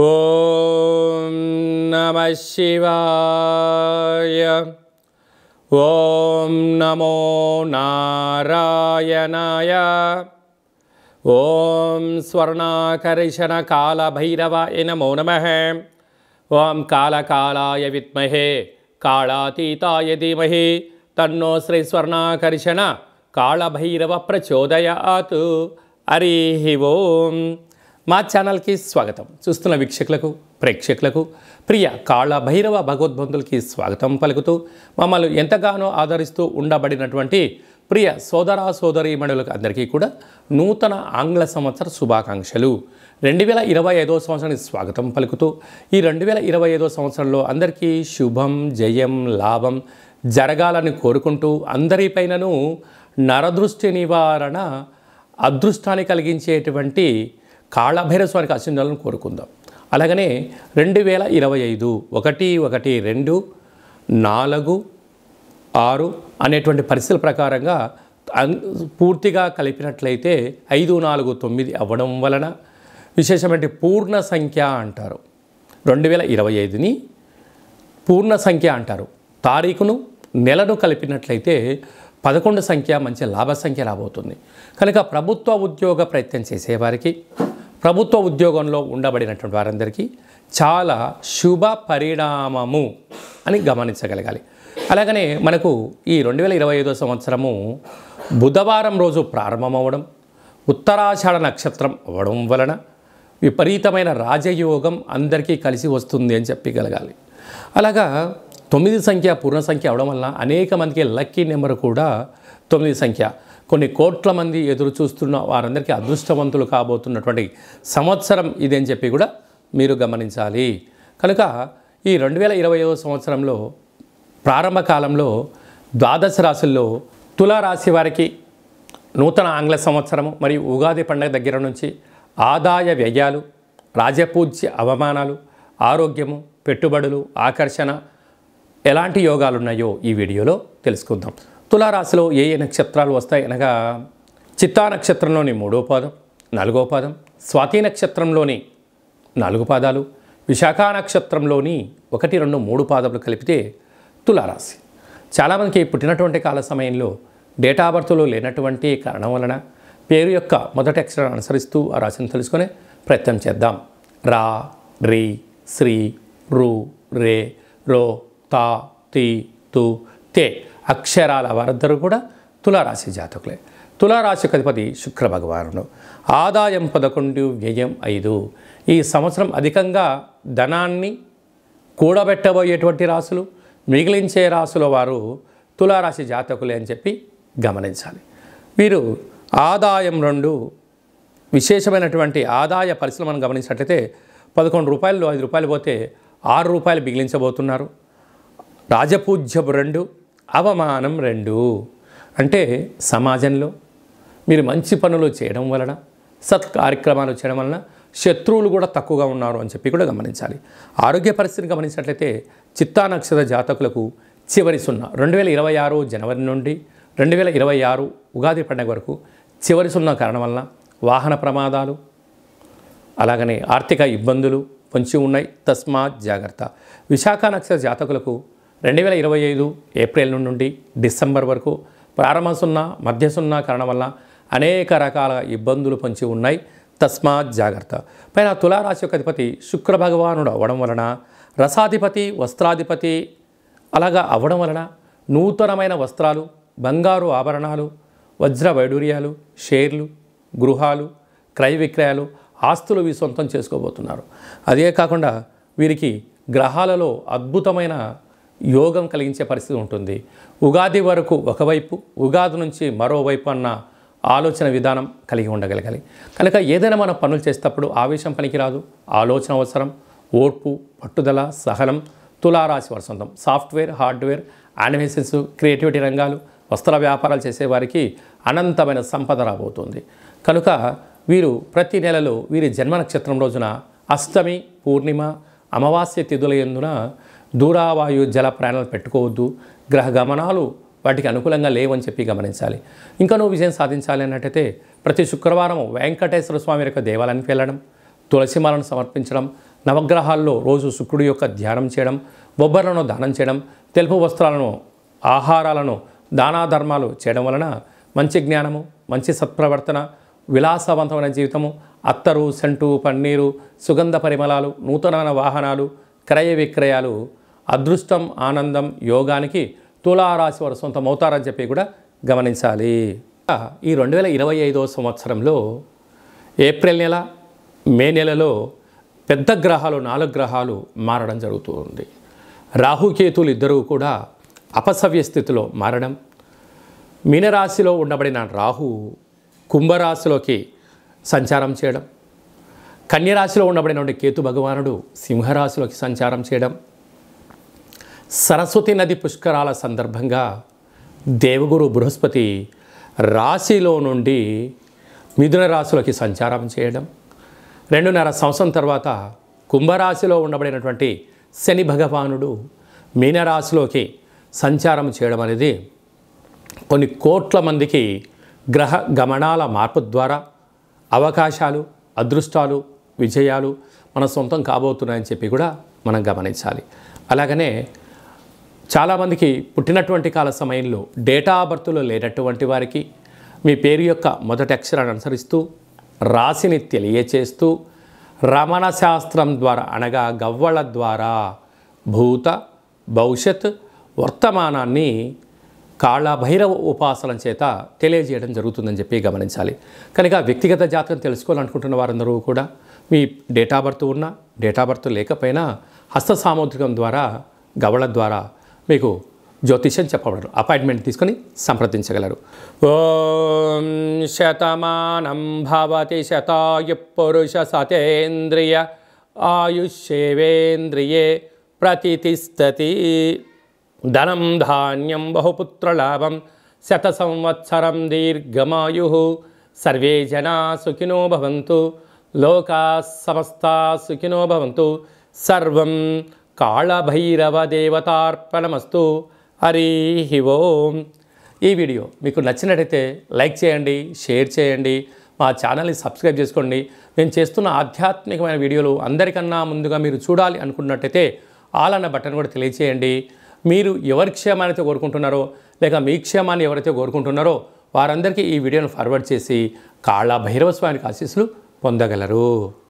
ఓం నమః శివాయ. ఓం నమో నారాయణాయ. ఓం స్వర్ణాకర్షణ కాళభైరవాయ నమో నమః. ఓం కాళకాళాయ విద్మహే కాళాతీతాయ ధీమహి తన్నో శ్రీ స్వర్ణాకర్షణ కాళభైరవ ప్రచోదయాత్. హరి ఓం. మా ఛానల్కి స్వాగతం. చూస్తున్న వీక్షకులకు ప్రేక్షకులకు ప్రియ కాళభైరవ భగవద్బంధులకి స్వాగతం పలుకుతూ మమ్మల్ని ఎంతగానో ఆదరిస్తూ ఉండబడినటువంటి ప్రియ సోదర సోదరీమణులకు అందరికీ కూడా నూతన ఆంగ్ల సంవత్సర శుభాకాంక్షలు. 2025వ సంవత్సరానికి స్వాగతం పలుకుతూ ఈ 2025వ సంవత్సరంలో అందరికీ శుభం జయం లాభం జరగాలని కోరుకుంటూ అందరిపైనను నరదృష్టి నివారణ అదృష్టాన్ని కలిగించేటువంటి కాళభైరవ స్వామికి ఆశీర్వాదాలను కోరుకుందాం. అలాగనే 2025 1-1-2-4-6 అనేటువంటి పరిస్థితుల ప్రకారంగా పూర్తిగా కలిపినట్లయితే 5-4-9 అవ్వడం వలన విశేషమైన పూర్ణ సంఖ్య అంటారు. 2025ని పూర్ణ సంఖ్య అంటారు. తారీఖును నెలను కలిపినట్లయితే 11 సంఖ్య మంచి లాభ సంఖ్య రాబోతుంది. కనుక ప్రభుత్వ ఉద్యోగ ప్రయత్నం చేసేవారికి ప్రభుత్వ ఉద్యోగంలో ఉండబడినటువంటి వారందరికీ చాలా శుభ పరిణామము అని గమనించగలగాలి. అలాగనే మనకు ఈ 2025వ సంవత్సరము బుధవారం రోజు ప్రారంభమవడం ఉత్తరాషాఢ నక్షత్రం అవ్వడం వలన విపరీతమైన రాజయోగం అందరికీ కలిసి వస్తుంది అని చెప్పగలగాలి. అలాగా 9 సంఖ్య పూర్ణ సంఖ్య అవడం వల్ల అనేక మందికి లక్కీ నెంబర్ కూడా 9 సంఖ్య. కొన్ని కోట్ల మంది ఎదురు చూస్తున్న వారందరికీ అదృష్టవంతులు కాబోతున్నటువంటి సంవత్సరం ఇది అని చెప్పి కూడా మీరు గమనించాలి. కనుక ఈ 2025వ సంవత్సరంలో ప్రారంభ కాలంలో ద్వాదశ రాశుల్లో తులారాశి వారికి నూతన ఆంగ్ల సంవత్సరము మరియు ఉగాది పండుగ దగ్గర నుంచి ఆదాయ వ్యయాలు, రాజపూజ్య అవమానాలు, ఆరోగ్యము, పెట్టుబడులు, ఆకర్షణ ఎలాంటి యోగాలు ఉన్నాయో ఈ వీడియోలో తెలుసుకుందాం. తులారాశిలో ఏ ఏ నక్షత్రాలు వస్తాయి అనగా చిత్తా నక్షత్రంలోని 3వ పాదం, 4వ పాదం, స్వాతి నక్షత్రంలోని 4 పాదాలు, విశాఖ నక్షత్రంలోని 1, 2, 3 పాదములు కలిపితే తులారాశి. చాలామందికి పుట్టినటువంటి కాల సమయంలో డేటా బర్త్లో లేనటువంటి కారణం వలన పేరు యొక్క మొదటి అక్షరాన్ని అనుసరిస్తూ ఆ రాశిని తెలుసుకునే ప్రయత్నం చేద్దాం. రా, రి, శ్రీ, రు, రే, రో, తా, తి, తు, తే అక్షరాల వారందరూ కూడా తులారాశి జాతకులే. తులారాశికి అధిపతి శుక్ర భగవానుడు. ఆదాయం 11, వ్యయం 5. ఈ సంవత్సరం అధికంగా ధనాన్ని కూడబెట్టబోయేటువంటి రాశులు, మిగిలించే రాశుల వారు తులారాశి జాతకులే అని చెప్పి గమనించాలి. వీరు ఆదాయం 2 విశేషమైనటువంటి ఆదాయ పరిస్థితులు మనం గమనించినట్లయితే 11 రూపాయలు 5 రూపాయలు పోతే 6 రూపాయలు మిగిలించబోతున్నారు. రాజపూజ్యం 2, అవమానం 2. అంటే సమాజంలో మీరు మంచి పనులు చేయడం వలన, సత్ కార్యక్రమాలు చేయడం వలన శత్రువులు కూడా తక్కువగా ఉన్నారు అని చెప్పి కూడా గమనించాలి. ఆరోగ్య పరిస్థితిని గమనించినట్లయితే చిత్తా నక్షత్ర జాతకులకు చివరి 2026 జనవరి నుండి 2026 ఉగాది పండుగ వరకు చివరి 0 కారణం వలన వాహన ప్రమాదాలు, అలాగనే ఆర్థిక ఇబ్బందులు పొంచి ఉన్నాయి. తస్మాత్ జాగ్రత్త. విశాఖ నక్షత్ర జాతకులకు 2025 ఏప్రిల్ నుండి డిసెంబర్ వరకు ప్రారంభ 0, మధ్య 0 కారణం వల్ల అనేక రకాల ఇబ్బందులు పొంచి ఉన్నాయి. తస్మాత్ జాగ్రత్త. పైన తులారాశి యొక్క అధిపతి శుక్ర భగవానుడు అవ్వడం వలన రసాధిపతి, వస్త్రాధిపతి అలాగా అవ్వడం వలన నూతనమైన వస్త్రాలు, బంగారు ఆభరణాలు, వజ్ర వైడూర్యాలు, షేర్లు, గృహాలు, క్రయ విక్రయాలు, ఆస్తులు వీరు సొంతం చేసుకోబోతున్నారు. అదే కాకుండా వీరికి గ్రహాలలో అద్భుతమైన యోగం కలిగించే పరిస్థితి ఉంటుంది. ఉగాది వరకు ఒకవైపు, ఉగాది నుంచి మరోవైపు అన్న ఆలోచన విధానం కలిగి ఉండగలగాలి. కనుక ఏదైనా మనం పనులు చేసేటప్పుడు ఆవేశం పనికిరాదు, ఆలోచన అవసరం, ఓర్పు, పట్టుదల, సహనం తులారాశి వారి సొంతం. సాఫ్ట్వేర్, హార్డ్వేర్, యానిమేషన్స్, క్రియేటివిటీ రంగాలు, వస్త్ర వ్యాపారాలు చేసేవారికి అనంతమైన సంపద రాబోతుంది. కనుక వీరు ప్రతి నెలలో వీరి జన్మ నక్షత్రం రోజున అష్టమి, పూర్ణిమ, అమావాస్య తిథుల యందున దూరావాయు జల ప్రయాణాలు పెట్టుకోవద్దు. గ్రహ గమనాలు వాటికి అనుకూలంగా లేవని చెప్పి గమనించాలి. ఇంకా నువ్వు విజయం సాధించాలి అన్నట్టయితే ప్రతి శుక్రవారం వెంకటేశ్వర స్వామి యొక్క దేవాలయానికి వెళ్ళడం, తులసిమాలను సమర్పించడం, నవగ్రహాల్లో రోజు శుక్రుడి యొక్క ధ్యానం చేయడం, బొబ్బర్లను దానం చేయడం, తెలుపు వస్త్రాలను, ఆహారాలను దానాధర్మాలు చేయడం వలన మంచి జ్ఞానము, మంచి సత్ప్రవర్తన, విలాసవంతమైన జీవితము, అత్తరు, సెంటు, పన్నీరు, సుగంధ పరిమళాలు, నూతనమైన వాహనాలు, క్రయ విక్రయాలు, అదృష్టం, ఆనందం, యోగానికి తులారాశి వారు సొంతమవుతారని చెప్పి కూడా గమనించాలి. ఈ 2025వ సంవత్సరంలో ఏప్రిల్ నెల, మే నెలలో పెద్ద గ్రహాలు 4 గ్రహాలు మారడం జరుగుతుంది. రాహుకేతులు ఇద్దరూ కూడా అపసవ్య స్థితిలో మారడం, మీనరాశిలో ఉండబడిన రాహు కుంభరాశిలోకి సంచారం చేయడం, కన్యరాశిలో ఉండబడినటువంటి కేతు భగవానుడు సింహరాశిలోకి సంచారం చేయడం, సరస్వతి నది పుష్కరాల సందర్భంగా దేవగురు బృహస్పతి రాశిలో నుండి మిథున రాశిలోకి సంచారం చేయడం, 2.5 సంవత్సరం తర్వాత కుంభరాశిలో ఉండబడినటువంటి శని భగవానుడు మీనరాశిలోకి సంచారం చేయడం అనేది కొన్ని కోట్ల మందికి గ్రహ గమనాల మార్పు ద్వారా అవకాశాలు, అదృష్టాలు, విజయాలు మన సొంతం కాబోతున్నాయని చెప్పి కూడా మనం గమనించాలి. అలాగనే చాలామందికి పుట్టినటువంటి కాల సమయంలో డేటా బర్త్లో లేనటువంటి వారికి మీ పేరు యొక్క మొదటి అక్షరాన్ని అనుసరిస్తూ రాశిని తెలియచేస్తూ రమణ శాస్త్రం ద్వారా అనగా గవ్వళ ద్వారా భూత, భవిష్యత్, వర్తమానాన్ని కాళభైరవ ఉపాసన చేత తెలియజేయడం జరుగుతుందని చెప్పి గమనించాలి. కనుక వ్యక్తిగత జాతకం తెలుసుకోవాలనుకుంటున్న వారందరూ కూడా మీ డేటా బర్త్ ఉన్నా, డేటా బర్త్ లేకపోయినా హస్త సాముద్రికం ద్వారా, గవళ ద్వారా మీకు జ్యోతిష్యం చెప్పబడరు. అపాయింట్మెంట్ తీసుకొని సంప్రదించగలరు. ఓం శతమానం భవతి శతాయు పురుష సతేంద్రియ ఆయుష్యేవేంద్రియే ప్రతితిష్టతి. ధనం ధాన్యం బహుపుత్రలాభం శత సంవత్సరం దీర్ఘమాయు. సర్వే జనా సుఖినో భవంతు, లోకా సమస్తా సుఖినో భవంతు. సర్వం కాళభైరవ దేవతార్పణమస్తు. హరి ఓం. ఈ వీడియో మీకు నచ్చినట్టయితే లైక్ చేయండి, షేర్ చేయండి, మా ఛానల్ని సబ్స్క్రైబ్ చేసుకోండి. నేను చేస్తున్న ఆధ్యాత్మికమైన వీడియోలు అందరికన్నా ముందుగా మీరు చూడాలి అనుకున్నట్టయితే ఆల్ అన్న బటన్ కూడా తెలియచేయండి. మీరు ఎవరి క్షేమాన్ని అయితే కోరుకుంటున్నారో, లేక మీ క్షేమాన్ని ఎవరైతే కోరుకుంటున్నారో వారందరికీ ఈ వీడియోను ఫార్వర్డ్ చేసి కాళభైరవ స్వామికి ఆశీస్సులు పొందగలరు.